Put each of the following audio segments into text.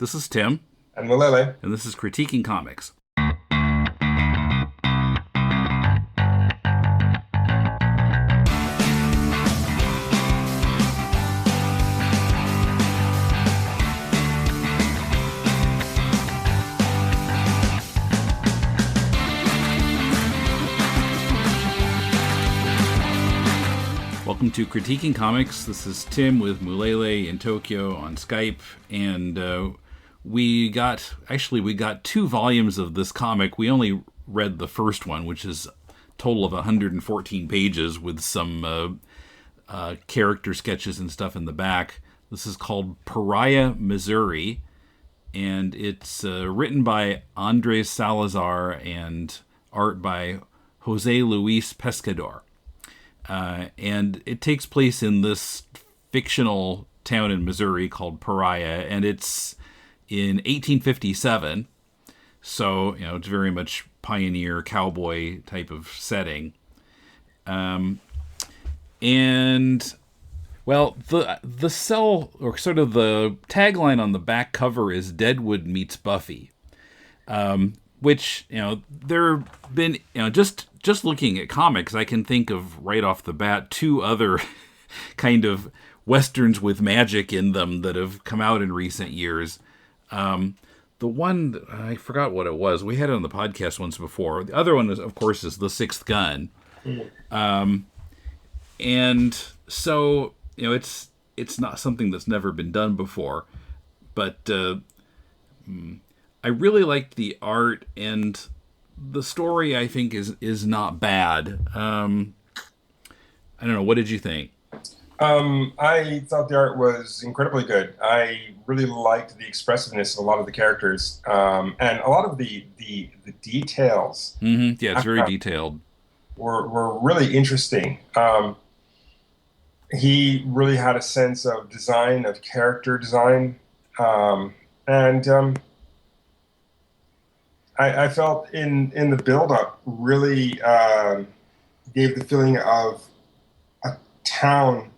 This is Tim, And Mulele. and this is Critiquing Comics. Welcome to Critiquing Comics. This is Tim with Mulele in Tokyo on Skype, and we got two volumes of this comic. We only read the first one, which is a total of 114 pages with some character sketches and stuff in the back. This is called Pariah, Missouri, and it's written by Andres Salazar and art by Jose Luis Pescador. And it takes place in this fictional town in Missouri called Pariah, and it's in 1857. So, it's very much pioneer cowboy type of setting. And, well, the or sort of the tagline on the back cover is Deadwood meets Buffy. Which, there have been, just looking at comics, I can think of right off the bat two other kind of westerns with magic in them that have come out in recent years. The one, I forgot what it was. We had it on the podcast once before. The other one, of course, is The Sixth Gun. And so, it's not something that's never been done before. But I really liked the art, and the story, I think, is not bad. I don't know. What did you think? I thought the art was incredibly good. I really liked the expressiveness of a lot of the characters, and a lot of the details. Mm-hmm. Yeah, it's very detailed. Were really interesting. He really had a sense of design, of character design, and I felt in the build-up really gave the feeling of a town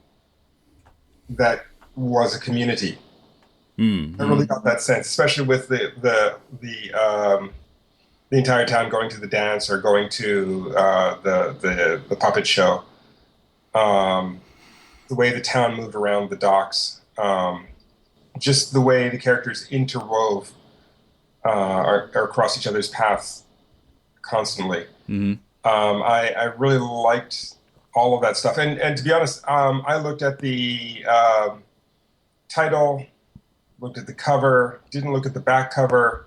that was a community. Mm-hmm. I really got that sense, especially with the entire town going to the dance or going to the puppet show. The way the town moved around the docks, just the way the characters interwove. Are across each other's paths constantly. Mm-hmm. I really liked all of that stuff. And to be honest, I looked at the title, looked at the cover, didn't look at the back cover,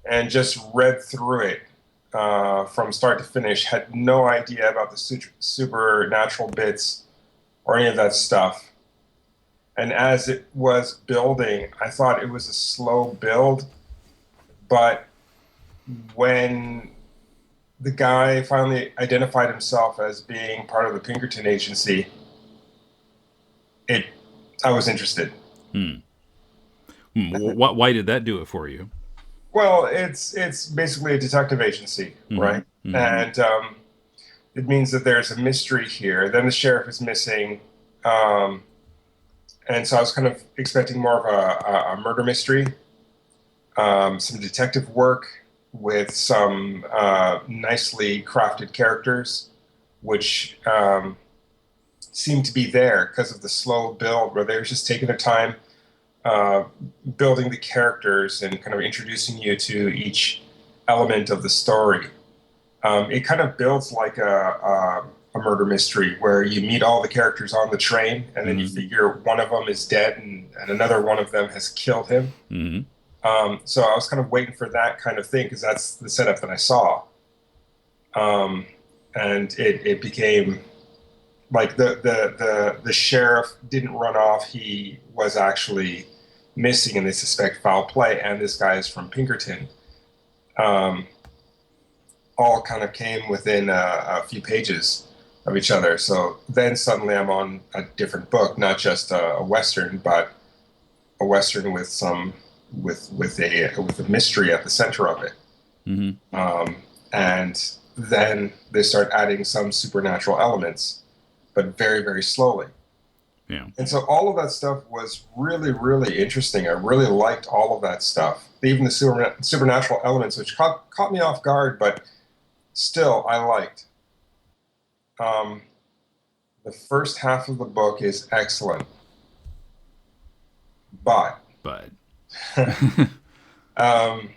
and just read through it from start to finish. Had no idea about the supernatural bits or any of that stuff. And as it was building, I thought it was a slow build. But when the guy finally identified himself as being part of the Pinkerton agency, I was interested. Why did that do it for you? Well, it's basically a detective agency, mm-hmm. right? Mm-hmm. And it means that there's a mystery here. Then the sheriff is missing. And so I was kind of expecting more of a murder mystery. Some detective work with some nicely crafted characters, which seemed to be there because of the slow build, where they were just taking their time building the characters and kind of introducing you to each element of the story. It kind of builds like a murder mystery where you meet all the characters on the train, and then you figure one of them is dead and another one of them has killed him. Mm-hmm. So I was kind of waiting for that kind of thing because that's the setup that I saw. And it became like the sheriff didn't run off. He was actually missing and they suspect foul play. And this guy is from Pinkerton. All kind of came within a few pages of each other. So then suddenly I'm on a different book, not just a Western, but a Western with some... with a mystery at the center of it. Mm-hmm. And then they start adding some supernatural elements, but very, very slowly. Yeah. And so all of that stuff was really, really interesting. I really liked all of that stuff, even the supernatural elements, which caught me off guard, but still I liked. Um, the first half of the book is excellent, but But um,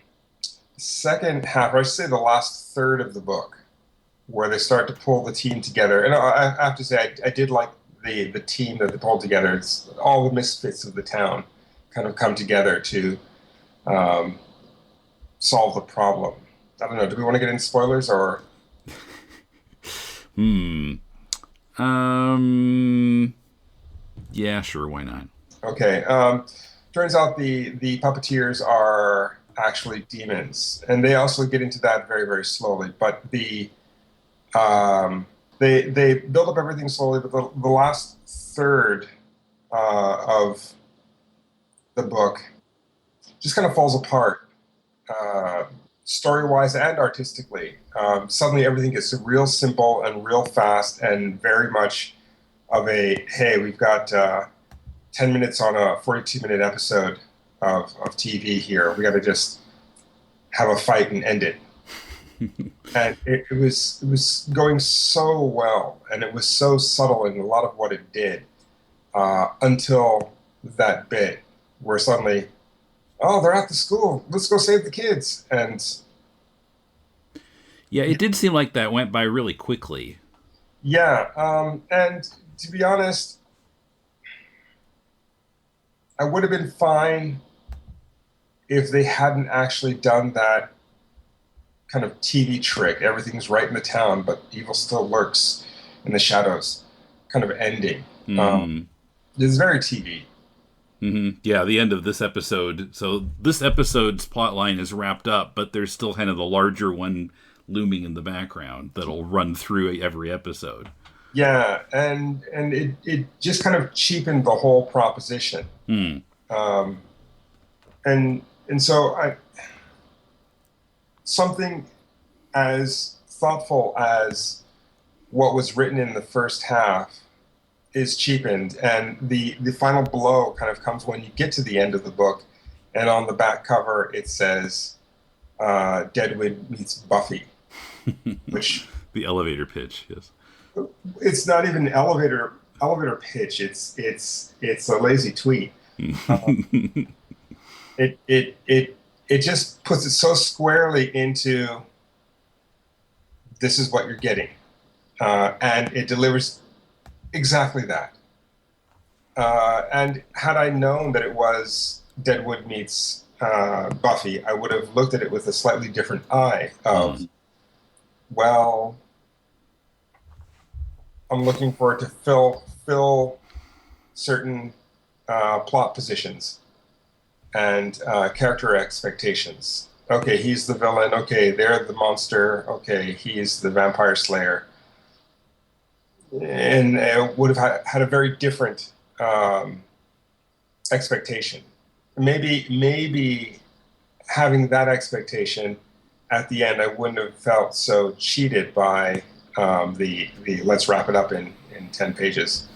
second half, or I should say the last third of the book, where they start to pull the team together. And I have to say, I did like the team that they pulled together. It's all the misfits of the town kind of come together to solve the problem. I don't know. Do we want to get into spoilers or? Yeah, sure. Why not? Okay. Turns out the puppeteers are actually demons, and they also get into that very, very slowly. But they build up everything slowly. But the last third of the book just kind of falls apart, story-wise and artistically. Suddenly, everything gets real simple and real fast, and very much of a hey, we've got 10 minutes on a 42-minute episode of TV here. We got to just have a fight and end it. And it was going so well, and it was so subtle in a lot of what it did until that bit where suddenly, oh, they're at the school. Let's go save the kids. And yeah, it did seem like that went by really quickly. Yeah, and to be honest, I would have been fine if they hadn't actually done that kind of TV trick. Everything's right in the town, but evil still lurks in the shadows kind of ending. It's very TV. Mm-hmm. Yeah, the end of this episode. So this episode's plot line is wrapped up, but there's still kind of the larger one looming in the background that'll run through every episode. Yeah, and it just kind of cheapened the whole proposition. And so something as thoughtful as what was written in the first half is cheapened, and the final blow kind of comes when you get to the end of the book, and on the back cover it says Deadwood meets Buffy, which the elevator pitch, yes. It's not even elevator pitch. It's a lazy tweet. It just puts it so squarely into this is what you're getting, and it delivers exactly that. And had I known that it was Deadwood meets Buffy, I would have looked at it with a slightly different eye of, well, I'm looking for it to fill certain plot positions and character expectations. Okay, he's the villain. Okay, they're the monster. Okay, he's the vampire slayer. And it would have had a very different expectation. Maybe having that expectation at the end, I wouldn't have felt so cheated by the let's wrap it up in 10 pages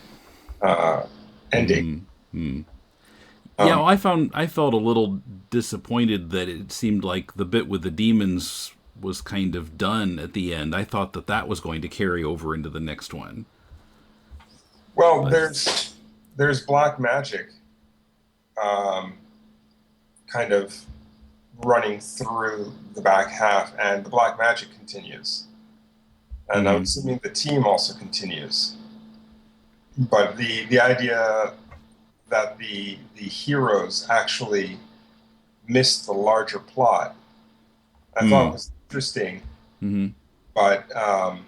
ending. Yeah, well, I felt a little disappointed that it seemed like the bit with the demons was kind of done at the end. I thought that was going to carry over into the next one. Well, there's black magic kind of running through the back half, and the black magic continues. And I'm assuming the team also continues. But the idea that the heroes actually missed the larger plot, I thought was interesting. But I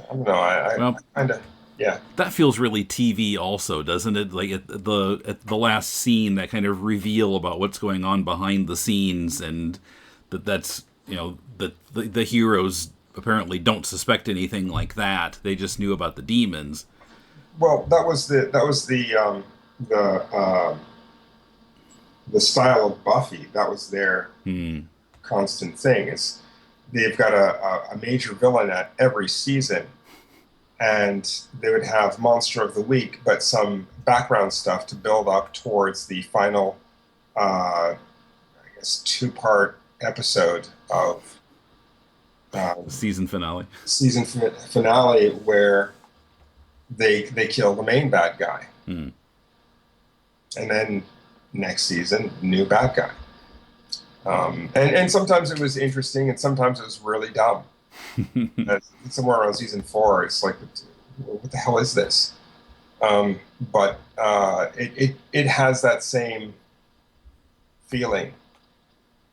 don't know. I kind of, yeah. That feels really TV, also, doesn't it? Like at the last scene, that kind of reveal about what's going on behind the scenes, and that's that the heroes apparently don't suspect anything like that. They just knew about the demons. Well, that was the style of Buffy. That was their constant thing. They've got a major villain at every season, and they would have Monster of the Week, but some background stuff to build up towards the final, I guess, 2-part episode of season finale. Season finale where they kill the main bad guy, and then next season, new bad guy. And sometimes it was interesting, and sometimes it was really dumb. Somewhere around season 4, it's like, what the hell is this? But it has that same feeling.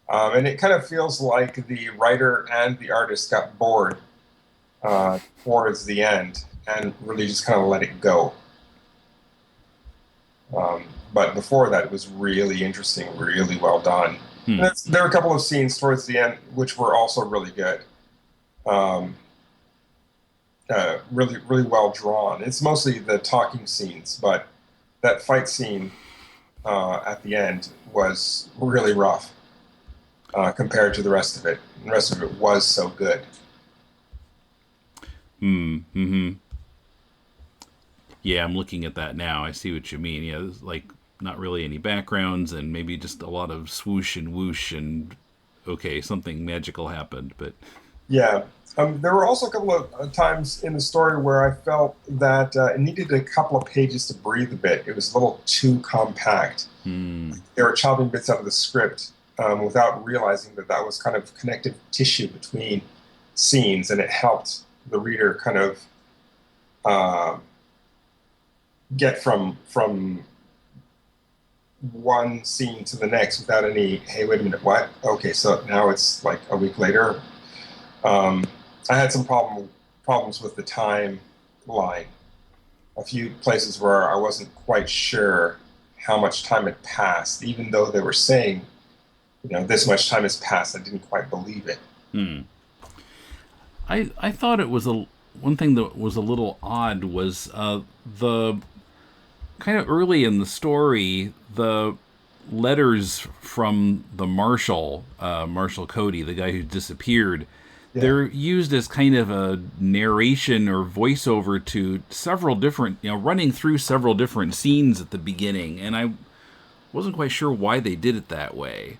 And it kind of feels like the writer and the artist got bored towards the end and really just kind of let it go. But before that, it was really interesting, really well done. And there were a couple of scenes towards the end which were also really good. Really, really well drawn. It's mostly the talking scenes, but that fight scene at the end was really rough compared to the rest of it. The rest of it was so good. Yeah, I'm looking at that now. I see what you mean. Yeah, there's like not really any backgrounds, and maybe just a lot of swoosh and whoosh, and okay, something magical happened. But yeah, there were also a couple of times in the story where I felt that it needed a couple of pages to breathe a bit. It was a little too compact. They were chopping bits out of the script without realizing that that was kind of connective tissue between scenes, and it helped the reader kind of get from one scene to the next without any, hey, wait a minute, what? Okay, so now it's like a week later. I had some problems with the timeline. A few places where I wasn't quite sure how much time had passed, even though they were saying, this much time has passed. I didn't quite believe it. I thought it was one thing that was a little odd was the kind of early in the story, the letters from the Marshal Cody, the guy who disappeared, they're used as kind of a narration or voiceover to several different, running through several different scenes at the beginning, and I wasn't quite sure why they did it that way.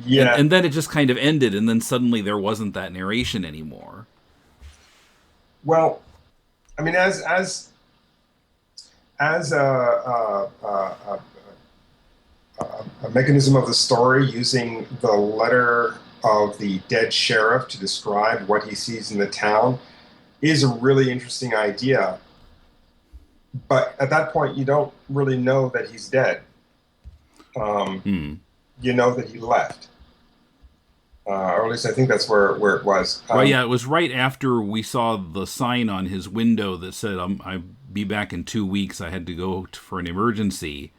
Yeah. And then it just kind of ended, and then suddenly there wasn't that narration anymore. Well, I mean, as a mechanism of the story, using the letter of the dead sheriff to describe what he sees in the town is a really interesting idea. But at that point, you don't really know that he's dead. You know that he left. Or at least I think that's where it was. Well, yeah, it was right after we saw the sign on his window that said, I'll be back in 2 weeks. I had to go for an emergency.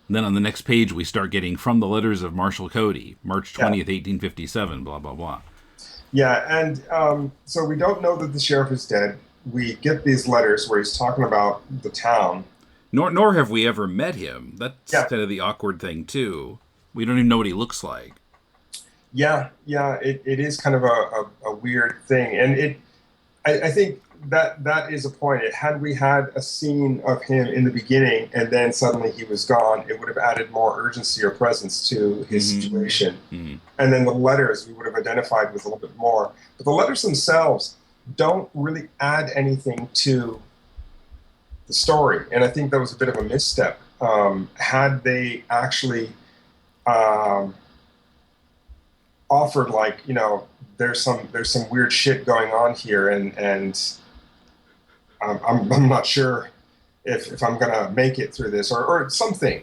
And then on the next page, we start getting from the letters of Marshal Cody, March 20th, 1857, blah, blah, blah. Yeah, and so we don't know that the sheriff is dead. We get these letters where he's talking about the town. Nor have we ever met him. That's kind of the awkward thing, too. We don't even know what he looks like. Yeah, it is kind of a weird thing. And I think that is a point. Had we had a scene of him in the beginning and then suddenly he was gone, it would have added more urgency or presence to his situation. And then the letters we would have identified with a little bit more. But the letters themselves don't really add anything to the story. And I think that was a bit of a misstep. Had they actually offered, like, there's some weird shit going on here, and I'm not sure if I'm gonna make it through this, or something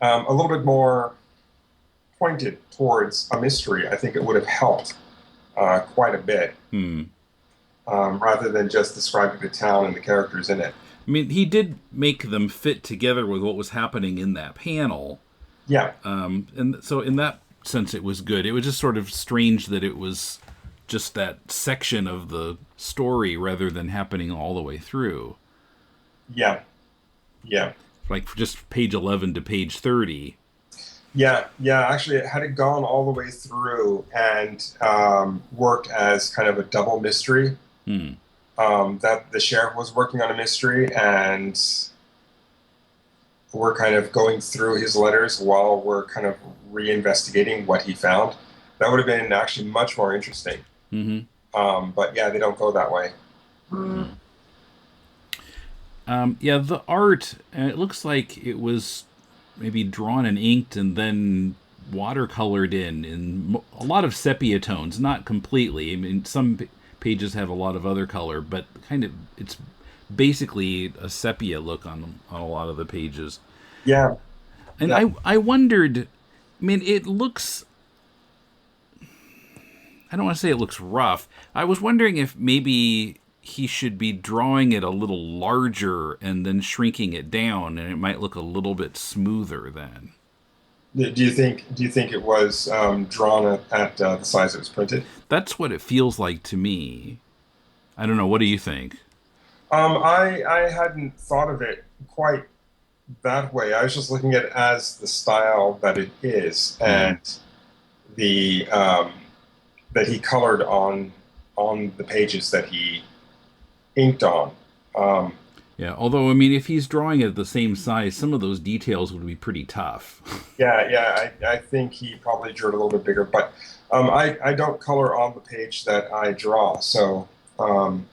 a little bit more pointed towards a mystery, I think it would have helped quite a bit, rather than just describing the town and the characters in it. I mean, he did make them fit together with what was happening in that panel. Yeah. And so in that sense, it was good. It was just sort of strange that it was just that section of the story rather than happening all the way through. Yeah. Like just page 11 to page 30. Yeah. Actually, had it gone all the way through and worked as kind of a double mystery, that the sheriff was working on a mystery, and we're kind of going through his letters while we're kind of reinvestigating what he found. That would have been actually much more interesting. Mm-hmm. But yeah, they don't go that way. Yeah, the art, it looks like it was maybe drawn and inked and then watercolored in a lot of sepia tones, not completely. I mean, some pages have a lot of other color, but kind of it's basically a sepia look on a lot of the pages. Yeah. And Yeah. I wondered, I mean, it looks, I don't want to say it looks rough. I was wondering if maybe he should be drawing it a little larger and then shrinking it down, and it might look a little bit smoother then. Do you think it was drawn at the size it was printed? That's what it feels like to me. I don't know. What do you think? I hadn't thought of it quite that way. I was just looking at it as the style that it is, Mm-hmm. and the that he colored on the pages that he inked on. Um, Yeah, although, I mean, if he's drawing it the same size, some of those details would be pretty tough. yeah, I think he probably drew it a little bit bigger, but I don't color on the page that I draw, so um,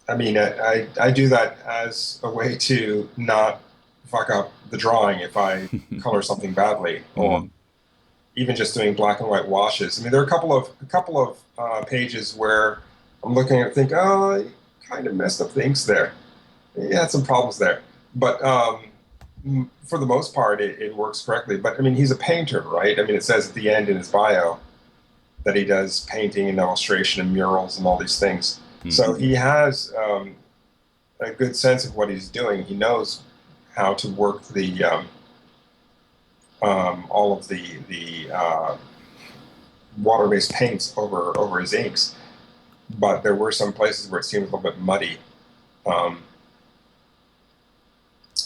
I mean I do that as a way to not fuck up the drawing if I color something badly, or Mm-hmm. even just doing black and white washes. I mean, there are a couple of pages where I'm looking at it, think, oh, you kind of messed up the inks there. You had some problems there, but for the most part, it works correctly. But I mean, he's a painter, right? I mean, it says at the end in his bio that he does painting and illustration and murals and all these things. So Mm-hmm. he has a good sense of what he's doing. He knows how to work the all of the water-based paints over his inks. But there were some places where it seemed a little bit muddy. Um,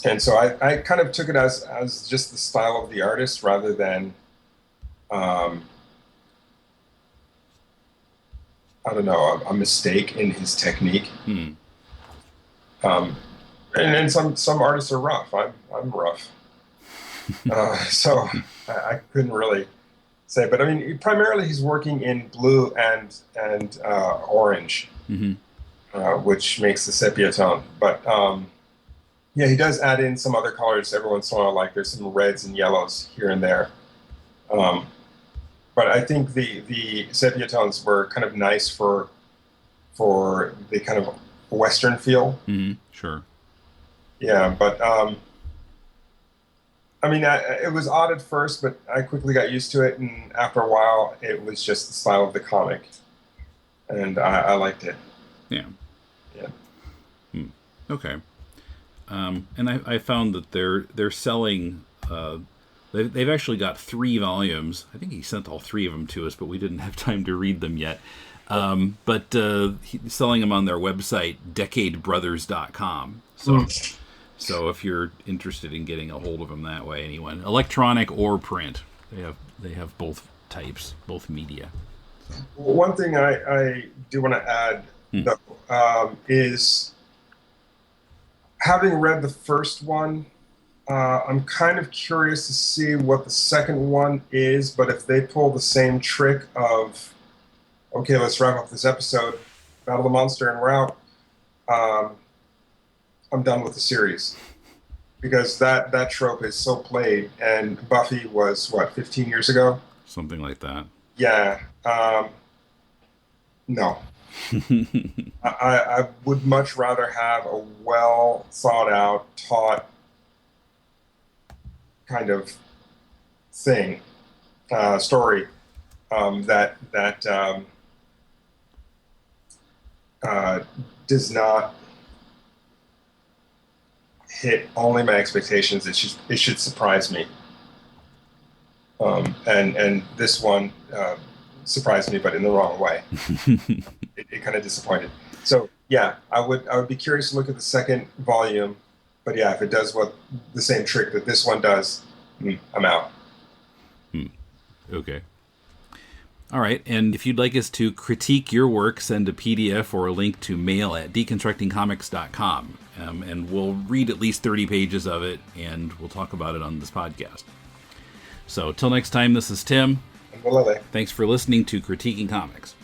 and so I kind of took it as just the style of the artist rather than um, I don't know, a mistake in his technique. Hmm. Um, and some artists are rough. I'm rough, so I couldn't really say. But I mean, primarily he's working in blue and orange, Mm-hmm. which makes the sepia tone. But yeah, he does add in some other colors every once in a while. Like there's some reds and yellows here and there. Um, but I think the sepia tones were kind of nice for the kind of Western feel. Mm-hmm. Sure. Yeah, but I mean, it was odd at first, but I quickly got used to it, and after a while, it was just the style of the comic, and I liked it. Yeah. Yeah. Hmm. Okay. And I found that they're selling. They've actually got 3 volumes. I think he sent all 3 of them to us, but we didn't have time to read them yet. But he's selling them on their website, decadebrothers.com. So if you're interested in getting a hold of them that way, anyone, electronic or print, they have both types, both media. One thing I do want to add, Hmm. though, is having read the first one, I'm kind of curious to see what the second one is, but if they pull the same trick of, okay, let's wrap up this episode, battle the monster, and we're out, um, I'm done with the series. Because that trope is so played, and Buffy was, what, 15 years ago? Something like that. Yeah. No. I would much rather have a well thought out, taught kind of thing, story that does not hit only my expectations. It should surprise me. And this one surprised me, but in the wrong way. It kind of disappointed. So yeah, I would be curious to look at the second volume. But yeah, if it does what the same trick that this one does, I'm out. Hmm. Okay. All right, and if you'd like us to critique your work, send a PDF or a link to mail@deconstructingcomics.com, and we'll read at least 30 pages of it, and we'll talk about it on this podcast. So, till next time, this is Tim. And Mulele. Thanks for listening to Critiquing Comics.